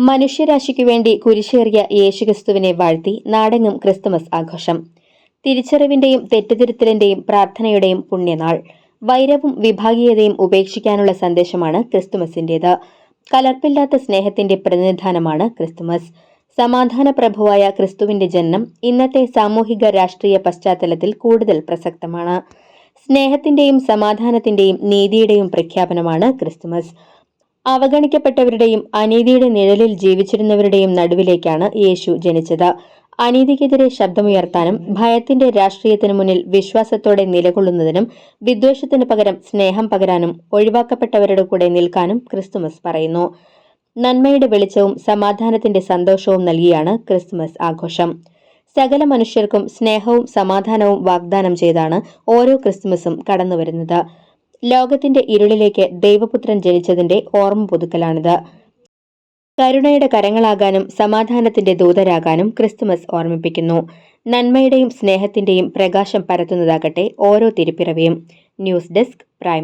മനുഷ്യരാശിക്കു വേണ്ടി കുരിശേറിയ യേശുക്രിസ്തുവിനെ വാഴ്ത്തി നാടെങ്ങും ക്രിസ്തുമസ് ആഘോഷം. തിരിച്ചറിവിന്റെയും തെറ്റുതിരുത്തലിന്റെയും പ്രാർത്ഥനയുടെയും പുണ്യനാൾ. വൈരവും വിഭാഗീയതയും ഉപേക്ഷിക്കാനുള്ള സന്ദേശമാണ് ക്രിസ്തുമസിന്റേത്. കലർപ്പില്ലാത്ത സ്നേഹത്തിന്റെ പ്രതിനിധാനമാണ് ക്രിസ്തുമസ്. സമാധാന പ്രഭുവായ ക്രിസ്തുവിന്റെ ജനനം ഇന്നത്തെ സാമൂഹിക രാഷ്ട്രീയ പശ്ചാത്തലത്തിൽ കൂടുതൽ പ്രസക്തമാണ്. സ്നേഹത്തിന്റെയും സമാധാനത്തിന്റെയും നീതിയുടെയും പ്രഖ്യാപനമാണ് ക്രിസ്തുമസ്. അവഗണിക്കപ്പെട്ടവരുടെയും അനീതിയുടെ നിഴലിൽ ജീവിച്ചിരുന്നവരുടെയും നടുവിലേക്കാണ് യേശു ജനിച്ചത്. അനീതിക്കെതിരെ ശബ്ദമുയർത്താനും ഭയത്തിന്റെ രാഷ്ട്രീയത്തിനു മുന്നിൽ വിശ്വാസത്തോടെ നിലകൊള്ളുന്നതിനും വിദ്വേഷത്തിനു പകരം സ്നേഹം പകരാനും ഒഴിവാക്കപ്പെട്ടവരുടെ കൂടെ നിൽക്കാനും ക്രിസ്തുമസ് പറയുന്നു. നന്മയുടെ വെളിച്ചവും സമാധാനത്തിന്റെ സന്തോഷവും നൽകിയാണ് ക്രിസ്തുമസ് ആഘോഷം. സകല മനുഷ്യർക്കും സ്നേഹവും സമാധാനവും വാഗ്ദാനം ചെയ്താണ് ഓരോ ക്രിസ്തുമസും കടന്നുവരുന്നത്. ലോകത്തിന്റെ ഇരുളിലേക്ക് ദൈവപുത്രൻ ജനിച്ചതിന്റെ ഓർമ്മ പുതുക്കലാണിത്. കരുണയുടെ കരങ്ങളാകാനും സമാധാനത്തിന്റെ ദൂതരാകാനും ക്രിസ്തുമസ് ഓർമ്മിപ്പിക്കുന്നു. നന്മയുടെയും സ്നേഹത്തിന്റെയും പ്രകാശം പരത്തുന്നതാകട്ടെ ഓരോ തിരുപ്പിറവിയും. News desk prime.